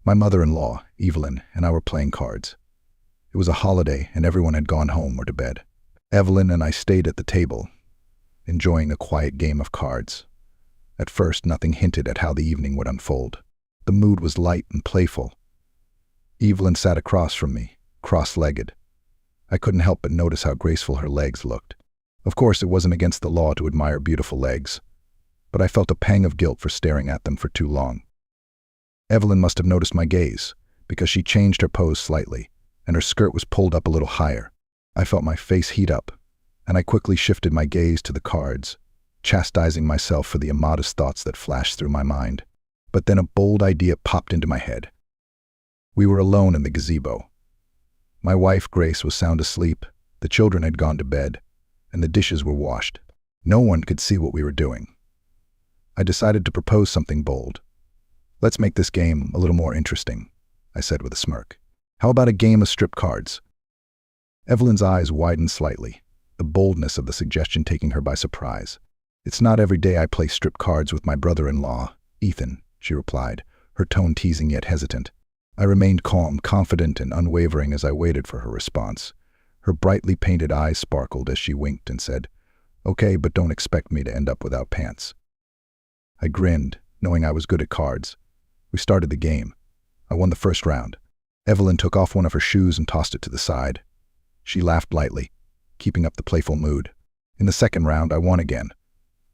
My mother-in-law, Evelyn, and I were playing cards. It was a holiday, and everyone had gone home or to bed. Evelyn and I stayed at the table, enjoying a quiet game of cards. At first, nothing hinted at how the evening would unfold. The mood was light and playful. Evelyn sat across from me, cross-legged. I couldn't help but notice how graceful her legs looked. Of course, it wasn't against the law to admire beautiful legs, but I felt a pang of guilt for staring at them for too long. Evelyn must have noticed my gaze, because she changed her pose slightly, and her skirt was pulled up a little higher. I felt my face heat up, and I quickly shifted my gaze to the cards, chastising myself for the immodest thoughts that flashed through my mind. But then a bold idea popped into my head. We were alone in the gazebo. My wife, Grace, was sound asleep, the children had gone to bed, and the dishes were washed. No one could see what we were doing. I decided to propose something bold. "Let's make this game a little more interesting," I said with a smirk. "How about a game of strip cards?" Evelyn's eyes widened slightly, the boldness of the suggestion taking her by surprise. "It's not every day I play strip cards with my brother-in-law, Ethan," she replied, her tone teasing yet hesitant. I remained calm, confident, and unwavering as I waited for her response. Her brightly painted eyes sparkled as she winked and said, "Okay, but don't expect me to end up without pants." I grinned, knowing I was good at cards. We started the game. I won the first round. Evelyn took off one of her shoes and tossed it to the side. She laughed lightly, keeping up the playful mood. In the second round, I won again.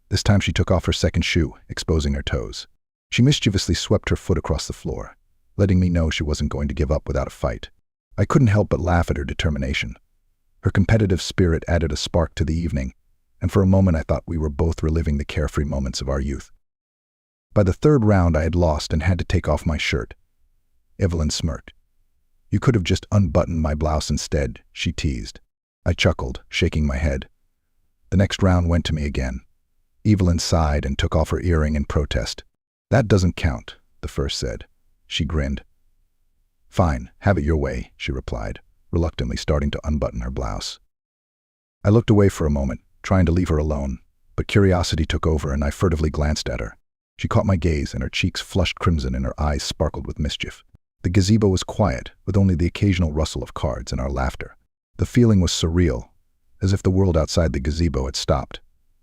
This time she took off her second shoe, exposing her toes. She mischievously swept her foot across the floor, letting me know she wasn't going to give up without a fight. I couldn't help but laugh at her determination. Her competitive spirit added a spark to the evening, and for a moment I thought we were both reliving the carefree moments of our youth. By the third round, I had lost and had to take off my shirt. Evelyn smirked. "You could have just unbuttoned my blouse instead," she teased. I chuckled, shaking my head. The next round went to me again. Evelyn sighed and took off her earring in protest. "That doesn't count," the first said. She grinned. "Fine, have it your way," she replied, reluctantly starting to unbutton her blouse. I looked away for a moment, trying to leave her alone, but curiosity took over and I furtively glanced at her. She caught my gaze and her cheeks flushed crimson and her eyes sparkled with mischief. The gazebo was quiet, with only the occasional rustle of cards and our laughter. The feeling was surreal, as if the world outside the gazebo had stopped,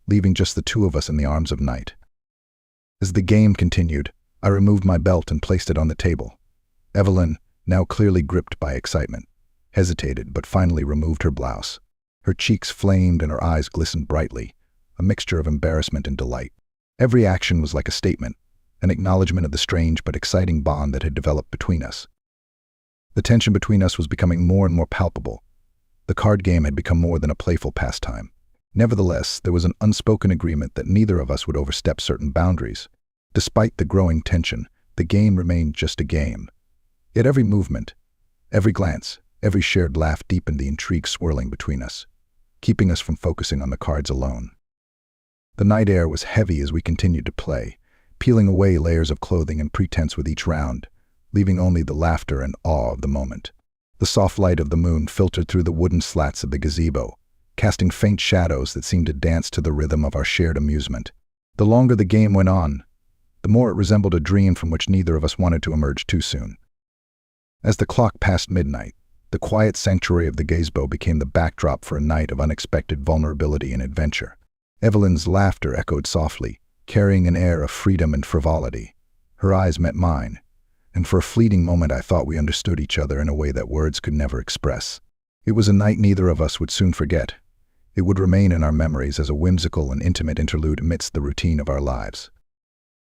leaving just the two of us in the arms of night. As the game continued, I removed my belt and placed it on the table. Evelyn, now clearly gripped by excitement, hesitated but finally removed her blouse. Her cheeks flamed and her eyes glistened brightly, a mixture of embarrassment and delight. Every action was like a statement, an acknowledgement of the strange but exciting bond that had developed between us. The tension between us was becoming more and more palpable. The card game had become more than a playful pastime. Nevertheless, there was an unspoken agreement that neither of us would overstep certain boundaries. Despite the growing tension, the game remained just a game. Yet every movement, every glance, every shared laugh deepened the intrigue swirling between us, keeping us from focusing on the cards alone. The night air was heavy as we continued to play, peeling away layers of clothing and pretense with each round, leaving only the laughter and awe of the moment. The soft light of the moon filtered through the wooden slats of the gazebo, casting faint shadows that seemed to dance to the rhythm of our shared amusement. The longer the game went on, the more it resembled a dream from which neither of us wanted to emerge too soon. As the clock passed midnight, the quiet sanctuary of the gazebo became the backdrop for a night of unexpected vulnerability and adventure. Evelyn's laughter echoed softly, carrying an air of freedom and frivolity. Her eyes met mine, and for a fleeting moment I thought we understood each other in a way that words could never express. It was a night neither of us would soon forget. It would remain in our memories as a whimsical and intimate interlude amidst the routine of our lives.